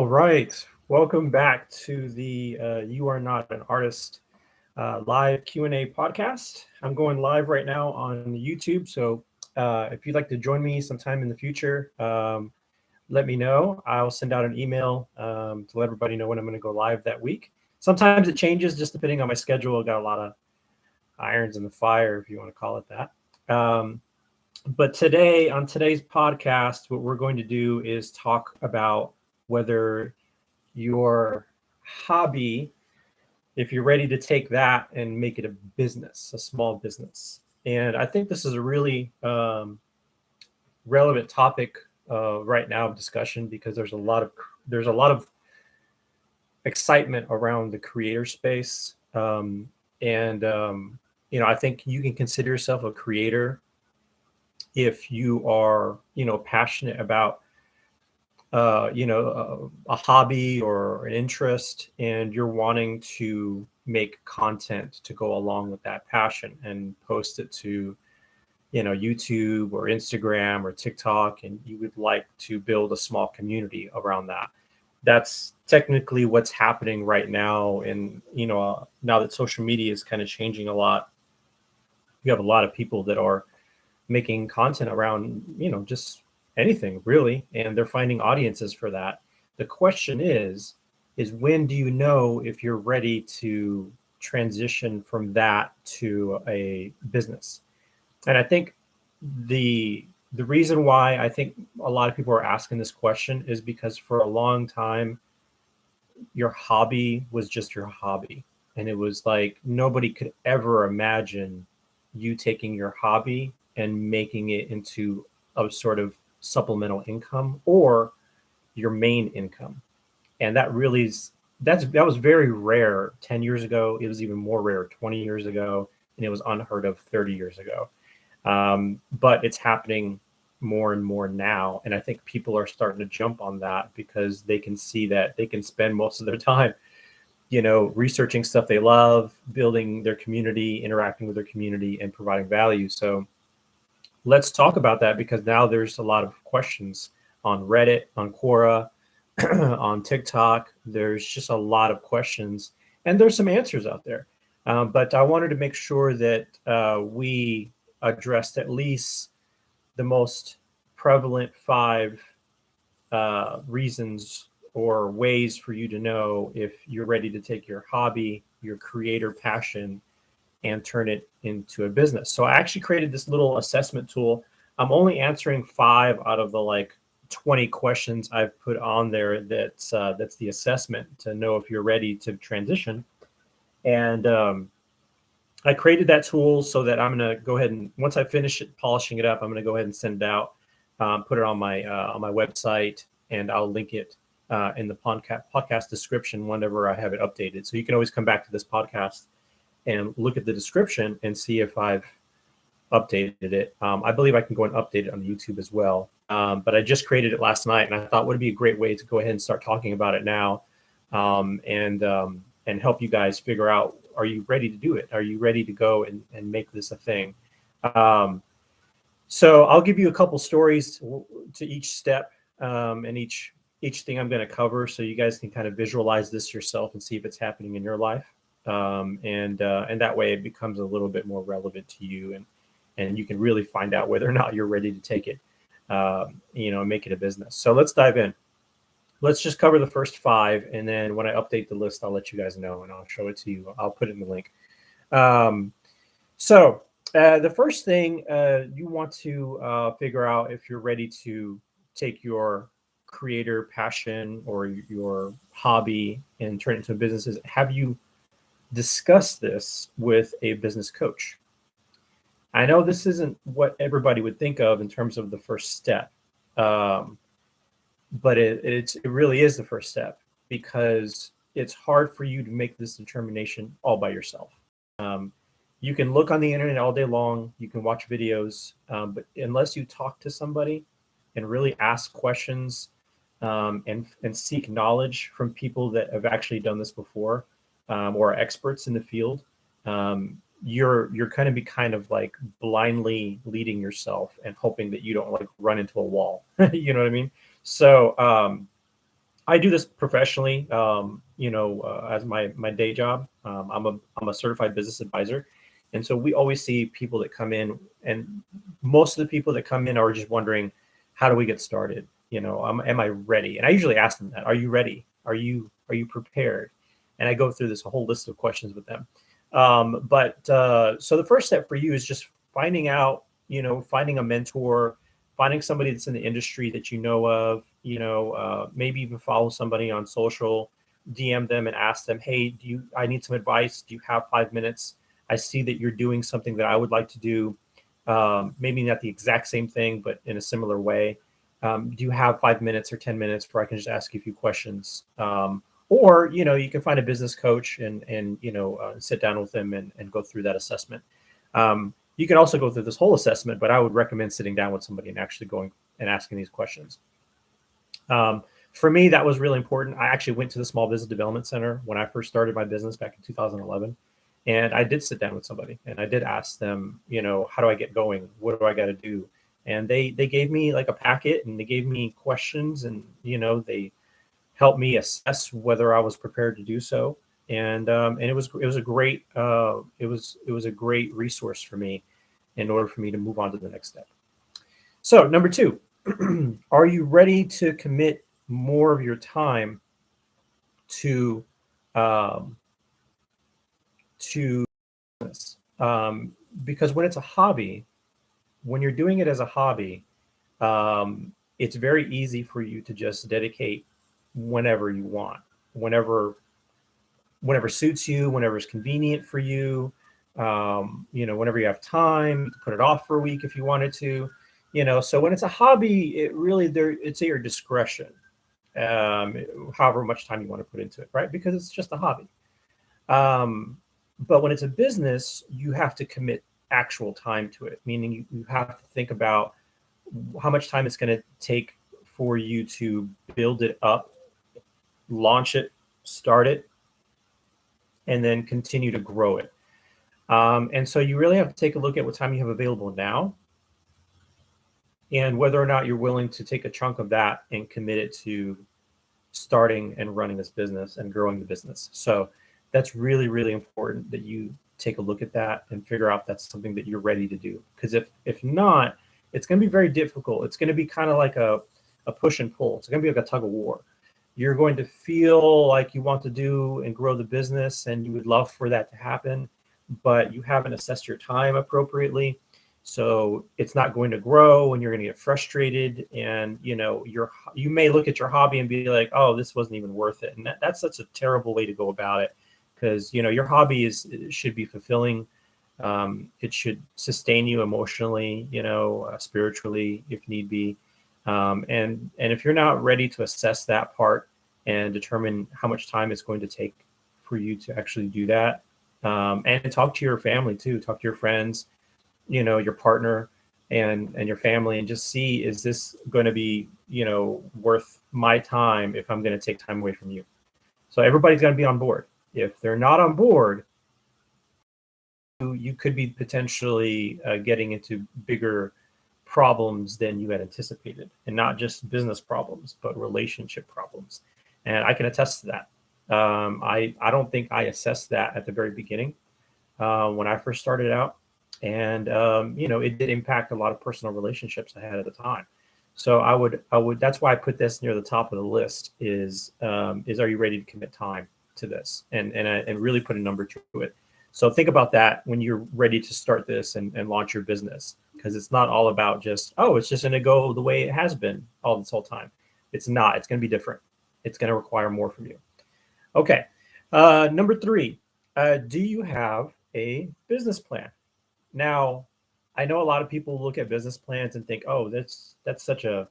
All right. Welcome back to the You Are Not an Artist live Q&A podcast. I'm going live right now on YouTube. So if you'd like to join me sometime in the future, let me know. I'll send out an email to let everybody know when I'm going to go live that week. Sometimes it changes just depending on my schedule. I've got a lot of irons in the fire, if you want to call it that. But today, on today's podcast, what we're going to do is talk about whether your hobby, if you're ready to take that and make it a business, a small business. And I think this is a really relevant topic right now of discussion because there's a lot of excitement around the creator space. I think you can consider yourself a creator if you are, passionate about a hobby or an interest, and you're wanting to make content to go along with that passion and post it to, YouTube or Instagram or TikTok, and you would like to build a small community around that. That's technically what's happening right now. And, now that social media is kind of changing a lot, you have a lot of people that are making content around, just anything really, and they're finding audiences for that. The question is when do you know if you're ready to transition from that to a business? And I think the reason why I think a lot of people are asking this question is because for a long time your hobby was just your hobby, and it was like nobody could ever imagine you taking your hobby and making it into a sort of supplemental income or your main income. And that really is that was very rare 10 years ago. It was even more rare 20 years ago, and it was unheard of 30 years ago. But it's happening more and more now, and I think people are starting to jump on that because they can see that they can spend most of their time researching stuff they love, building their community, interacting with their community, and providing value. So let's talk about that, because now there's a lot of questions on Reddit, on Quora, on TikTok. There's just a lot of questions, and there's some answers out there. But I wanted to make sure that we addressed at least the most prevalent 5 reasons or ways for you to know if you're ready to take your hobby, your creator passion, and turn it into a business. So I actually created this little assessment tool. I'm only answering 5 out of the 20 questions I've put on there. That's the assessment to know if you're ready to transition. And I created that tool so that I'm going to go ahead and, once I finish it, polishing it up, I'm going to go ahead and send it out, put it on my website, and I'll link it in the podcast description whenever I have it updated. So you can always come back to this podcast and look at the description and see if I've updated it. I believe I can go and update it on YouTube as well. But I just created it last night, and I thought would it be a great way to go ahead and start talking about it now, and help you guys figure out, are you ready to do it? Are you ready to go and make this a thing? So I'll give you a couple stories to each step, and each thing I'm going to cover, so you guys can kind of visualize this yourself and see if it's happening in your life. And that way it becomes a little bit more relevant to you, and you can really find out whether or not you're ready to take it, and make it a business. So let's dive in. Let's just cover the first 5, and then when I update the list, I'll let you guys know, and I'll show it to you. I'll put it in the link. So the first thing you want to figure out if you're ready to take your creator passion or your hobby and turn it into a business is, have you discussed this with a business coach? I know this isn't what everybody would think of in terms of the first step, but it really is the first step, because it's hard for you to make this determination all by yourself. You can look on the internet all day long, you can watch videos, but unless you talk to somebody and really ask questions, and seek knowledge from people that have actually done this before, or are experts in the field, you're going to be kind of like blindly leading yourself and hoping that you don't run into a wall. You know what I mean? So I do this professionally, as my day job. I'm a certified business advisor, and so we always see people that come in, and most of the people that come in are just wondering, how do we get started? Am I ready? And I usually ask them that. Are you ready? Are you prepared? And I go through this whole list of questions with them. But so the first step for you is just finding out, finding a mentor, finding somebody that's in the industry that you know of, maybe even follow somebody on social, DM them and ask them, hey, I need some advice. Do you have 5 minutes? I see that you're doing something that I would like to do. Maybe not the exact same thing, but in a similar way. Do you have 5 minutes or 10 minutes where I can just ask you a few questions? Or, you can find a business coach and sit down with them and go through that assessment. You can also go through this whole assessment, but I would recommend sitting down with somebody and actually going and asking these questions. For me, that was really important. I actually went to the Small Business Development Center when I first started my business back in 2011. And I did sit down with somebody and I did ask them, how do I get going? What do I got to do? And they gave me like a packet and they gave me questions and, they helped me assess whether I was prepared to do so. And it was a great it was a great resource for me in order for me to move on to the next step. So number 2, are you ready to commit more of your time to this? Because when it's a hobby, when you're doing it as a hobby, it's very easy for you to just dedicate whenever you want, whenever suits you, whenever it's convenient for you. Whenever you have time, you can put it off for a week if you wanted to. So when it's a hobby, it's at your discretion, however much time you want to put into it, right? Because it's just a hobby. But when it's a business, you have to commit actual time to it, meaning you have to think about how much time it's going to take for you to build it up, launch it, start it, and then continue to grow it. And so you really have to take a look at what time you have available now and whether or not you're willing to take a chunk of that and commit it to starting and running this business and growing the business. So that's really, really important that you take a look at that and figure out if that's something that you're ready to do. Because if not, it's going to be very difficult. It's going to be kind of like a push and pull. It's going to be like a tug of war. You're going to feel like you want to do and grow the business and you would love for that to happen, but you haven't assessed your time appropriately. So it's not going to grow and you're going to get frustrated. And, you may look at your hobby and be like, oh, this wasn't even worth it. And that's such a terrible way to go about it because, your hobby should be fulfilling. It should sustain you emotionally, spiritually, if need be. And if you're not ready to assess that part and determine how much time it's going to take for you to actually do that, and talk to your family too, talk to your friends, your partner and your family, and just see, is this going to be, worth my time if I'm going to take time away from you? So everybody's got to be on board. If they're not on board, you could be potentially getting into bigger problems than you had anticipated, and not just business problems, but relationship problems. And I can attest to that. I don't think I assessed that at the very beginning when I first started out. And, it did impact a lot of personal relationships I had at the time. So I would, that's why I put this near the top of the list is are you ready to commit time to this and really put a number to it? So think about that when you're ready to start this and launch your business, because it's not all about just, oh, it's just going to go the way it has been all this whole time. It's not. It's going to be different. It's going to require more from you. Okay. Number 3, do you have a business plan? Now, I know a lot of people look at business plans and think, oh, that's such a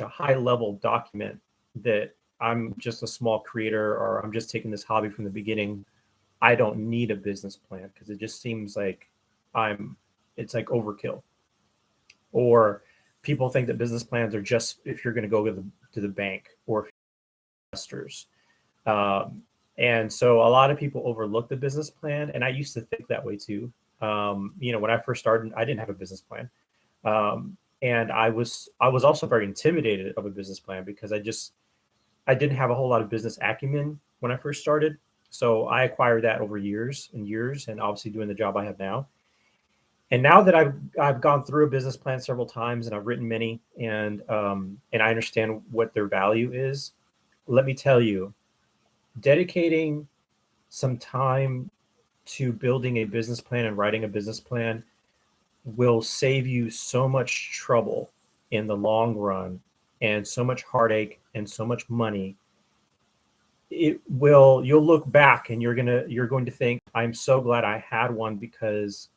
high level document that I'm just a small creator, or I'm just taking this hobby from the beginning. I don't need a business plan because it just seems like it's like overkill. Or people think that business plans are just if you're going to go to the bank or investors. And so a lot of people overlook the business plan. And I used to think that way too. When I first started, I didn't have a business plan. And I was also very intimidated of a business plan because I didn't have a whole lot of business acumen when I first started. So I acquired that over years and years, and obviously doing the job I have now. And now that I've gone through a business plan several times and I've written many, and I understand what their value is, let me tell you, dedicating some time to building a business plan and writing a business plan will save you so much trouble in the long run and so much heartache and so much money. You'll look back and you're going to think, I'm so glad I had one, because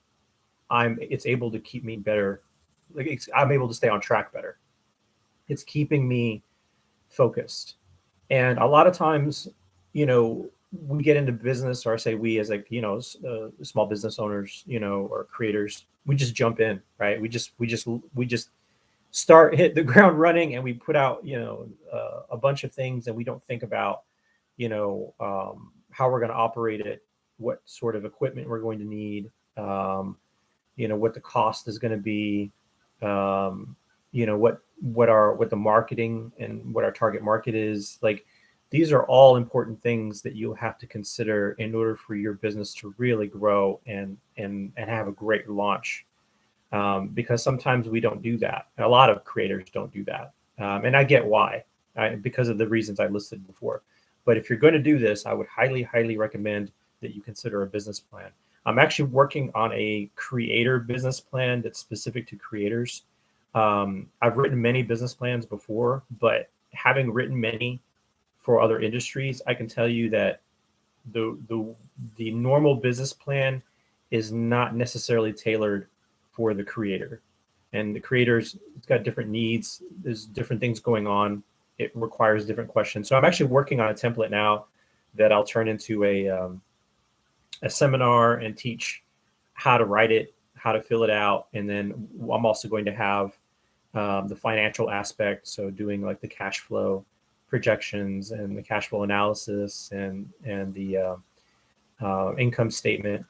it's able to keep me better. I'm able to stay on track better. It's keeping me focused. And a lot of times, we get into business, or I say we as small business owners, or creators, we just jump in, right? We just hit the ground running, and we put out, a bunch of things, and we don't think about, how we're going to operate it, what sort of equipment we're going to need, what the cost is going to be, what the marketing and what our target market is. Like, these are all important things that you'll have to consider in order for your business to really grow and have a great launch. Because sometimes we don't do that. A lot of creators don't do that. And I get why, because of the reasons I listed before. But if you're going to do this, I would highly, highly recommend that you consider a business plan. I'm actually working on a creator business plan that's specific to creators. I've written many business plans before, but having written many for other industries, I can tell you that the normal business plan is not necessarily tailored for the creator. And the creators, it's got different needs. There's different things going on. It requires different questions. So I'm actually working on a template now that I'll turn into a seminar and teach how to write it, how to fill it out. And then I'm also going to have the financial aspect. So doing like the cash flow projections and the cash flow analysis and the income statement.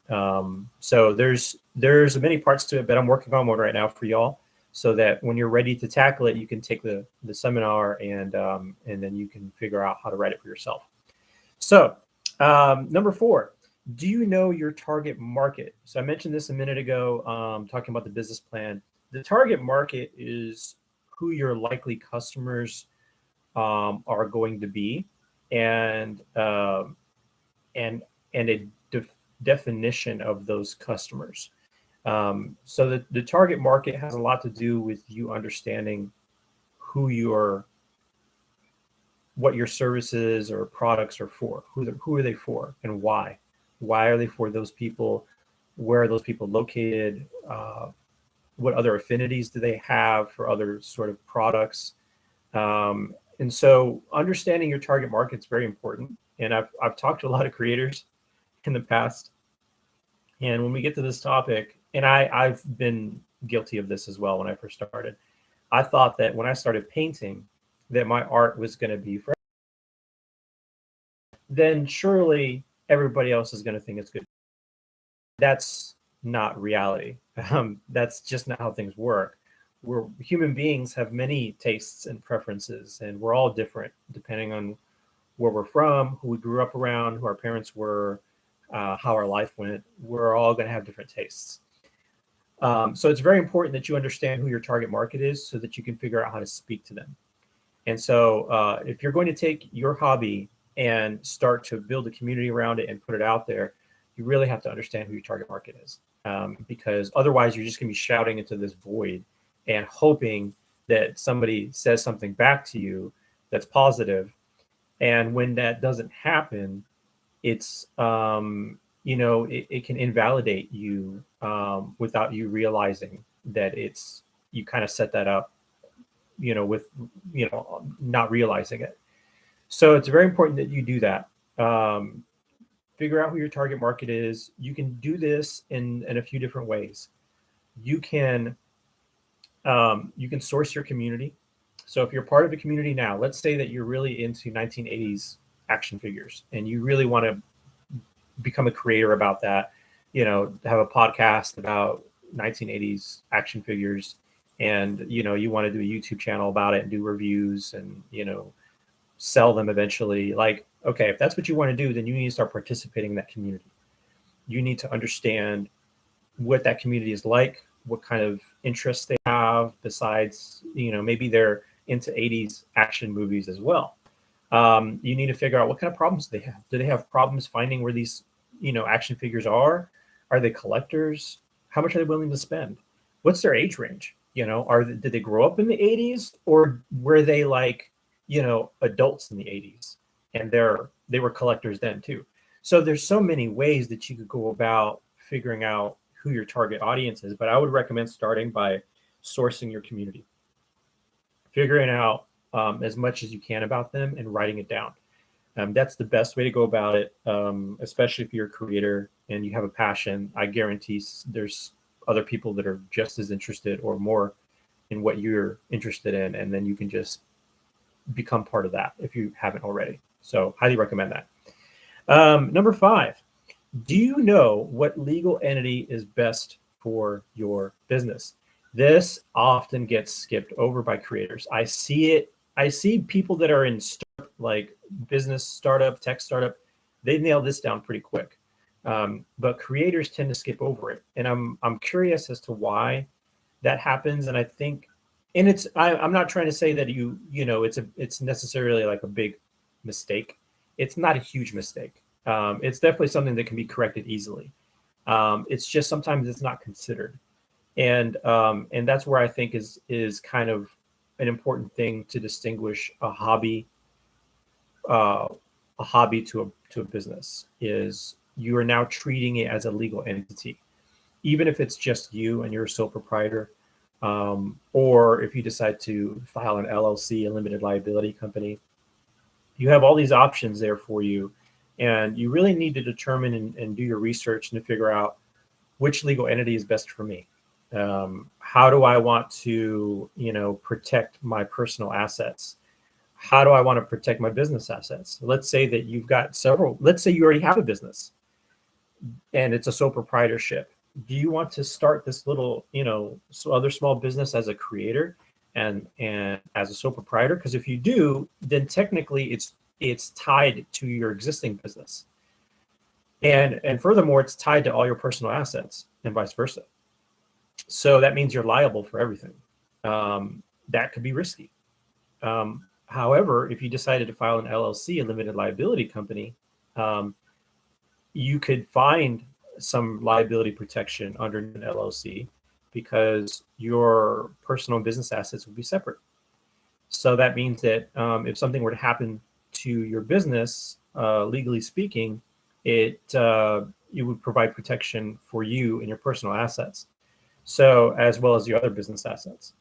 So there's many parts to it, but I'm working on one right now for y'all, so that when you're ready to tackle it, you can take the seminar and then you can figure out how to write it for yourself. So number 4, do you know your target market? So I mentioned this a minute ago, talking about the business plan. The target market is who your likely customers are going to be, and a definition of those customers. So the target market has a lot to do with you understanding what your services or products are for. Who are they for, and why? Why are they for those people? Where are those people located? What other affinities do they have for other sort of products? And so understanding your target market is very important. And I've talked to a lot of creators in the past. And when we get to this topic, and I've been guilty of this as well when I first started, I thought that when I started painting, that my art was going to be for, then surely everybody else is going to think it's good. That's not reality. That's just not how things work. We're human beings, have many tastes and preferences, and we're all different depending on where we're from, who we grew up around, who our parents were, how our life went. We're all going to have different tastes. So it's very important that you understand who your target market is, so that you can figure out how to speak to them. And so if you're going to take your hobby and start to build a community around it and put it out there, you really have to understand who your target market is, because otherwise you're just going to be shouting into this void and hoping that somebody says something back to you that's positive. And when that doesn't happen, it's it can invalidate you without you realizing that you kind of set that up, with not realizing it. So it's very important that you do that. Figure out who your target market is. You can do this in a few different ways. You can source your community. So if you're part of a community now, let's say that you're really into 1980s action figures and you really want to become a creator about that, have a podcast about 1980s action figures, and you want to do a YouTube channel about it and do reviews and sell them eventually, like, okay, if that's what you want to do, then you need to start participating in that community. You need to understand what that community is like, what kind of interests they have, besides, maybe they're into 80s action movies as well. You need to figure out what kind of problems they have. Do they have problems finding where these, action figures are? Are they collectors? How much are they willing to spend? What's their age range? Did they grow up in the 80s, or were they like, adults in the 80s, and they were collectors then too? So there's so many ways that you could go about figuring out who your target audience is, but I would recommend starting by sourcing your community, figuring out as much as you can about them and writing it down. That's the best way to go about it, especially if you're a creator and you have a passion. I guarantee there's other people that are just as interested or more in what you're interested in, and then you can just become part of that if you haven't already. So highly recommend that. Number 5, do you know what legal entity is best for your business? This often gets skipped over by creators. I see people that are in like business startup, tech startup, they nail this down pretty quick. But creators tend to skip over it. And I'm curious as to why that happens. And I think, and I'm not trying to say that it's necessarily like a big mistake. It's not a huge mistake. It's definitely something that can be corrected easily. It's just sometimes it's not considered. And that's where I think is kind of an important thing to distinguish a hobby to a business, is you are now treating it as a legal entity, even if it's just you and you're a sole proprietor, or if you decide to file an LLC, a limited liability company. You have all these options there for you, and you really need to determine and do your research and to figure out which legal entity is best for me. How do I want to, protect my personal assets? How do I want to protect my business assets? Let's say that you've got let's say you already have a business and it's a sole proprietorship. Do you want to start this little, other small business as a creator and as a sole proprietor? Because if you do, then technically it's tied to your existing business. And furthermore, it's tied to all your personal assets and vice versa. So that means you're liable for everything. That could be risky. However, if you decided to file an LLC, a limited liability company, you could find some liability protection under an LLC because your personal and business assets would be separate. So that means that if something were to happen to your business, legally speaking, it would provide protection for you and your personal assets. So as well as your other business assets,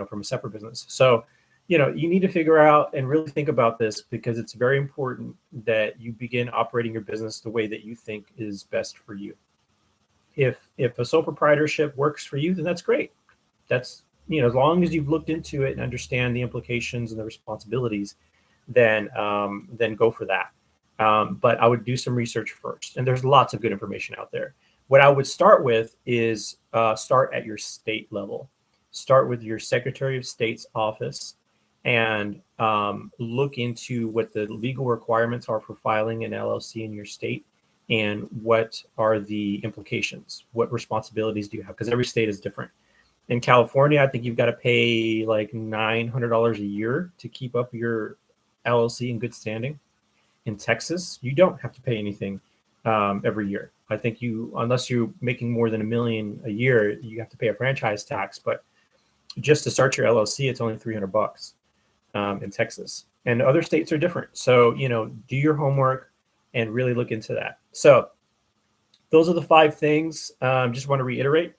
from a separate business. So, you need to figure out and really think about this, because it's very important that you begin operating your business the way that you think is best for you. If a sole proprietorship works for you, then that's great. That's, as long as you've looked into it and understand the implications and the responsibilities, then go for that. But I would do some research first, and there's lots of good information out there. What I would start with is start at your state level. Start with your Secretary of State's office and look into what the legal requirements are for filing an LLC in your state, and what are the implications. What responsibilities do you have? Because every state is different. In California, I think you've got to pay like $900 a year to keep up your LLC in good standing. In Texas, you don't have to pay anything every year. I think unless you're making more than $1 million a year, you have to pay a franchise tax. But just to start your LLC, it's only $300 in Texas. And other states are different. So, do your homework and really look into that. So those are the 5 things. Just want to reiterate: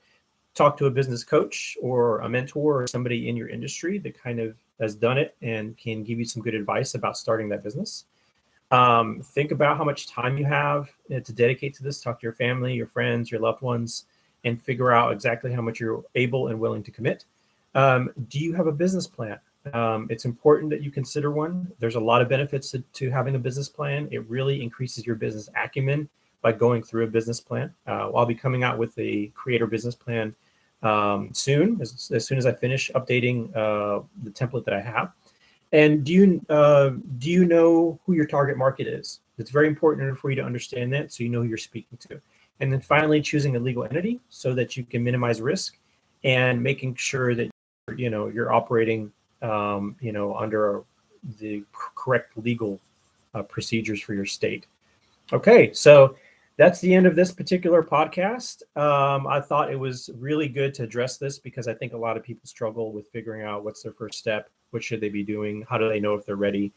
talk to a business coach or a mentor or somebody in your industry that kind of has done it and can give you some good advice about starting that business. Think about how much time you have to dedicate to this. Talk to your family, your friends, your loved ones, and figure out exactly how much you're able and willing to commit. Do you have a business plan? It's important that you consider one. There's a lot of benefits to having a business plan. It really increases your business acumen by going through a business plan. I'll be coming out with a creator business plan soon, as soon as I finish updating the template that I have. And do you know who your target market is? It's very important for you to understand that, so you know who you're speaking to. And then finally, choosing a legal entity so that you can minimize risk, and making sure that you're operating under the correct legal procedures for your state. Okay, so that's the end of this particular podcast. I thought it was really good to address this because I think a lot of people struggle with figuring out what's their first step, what should they be doing, how do they know if they're ready.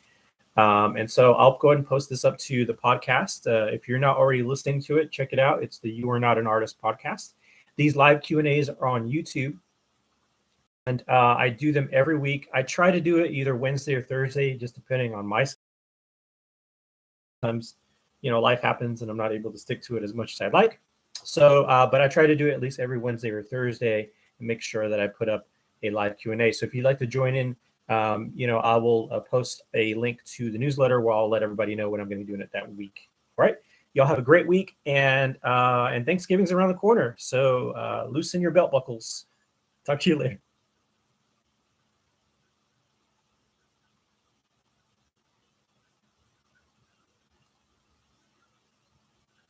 And so I'll go ahead and post this up to the podcast. If you're not already listening to it, check it out. It's the You Are Not an Artist podcast. These live Q&As are on YouTube, and I do them every week. I try to do it either Wednesday or Thursday, just depending on my sometimes life happens and I'm not able to stick to it as much as I'd like. So but I try to do it at least every Wednesday or Thursday and make sure that I put up a live Q&A. So if you'd like to join in, I will post a link to the newsletter where I'll let everybody know when I'm going to be doing it that week. All right, y'all have a great week, and Thanksgiving's around the corner, so loosen your belt buckles. Talk to you later.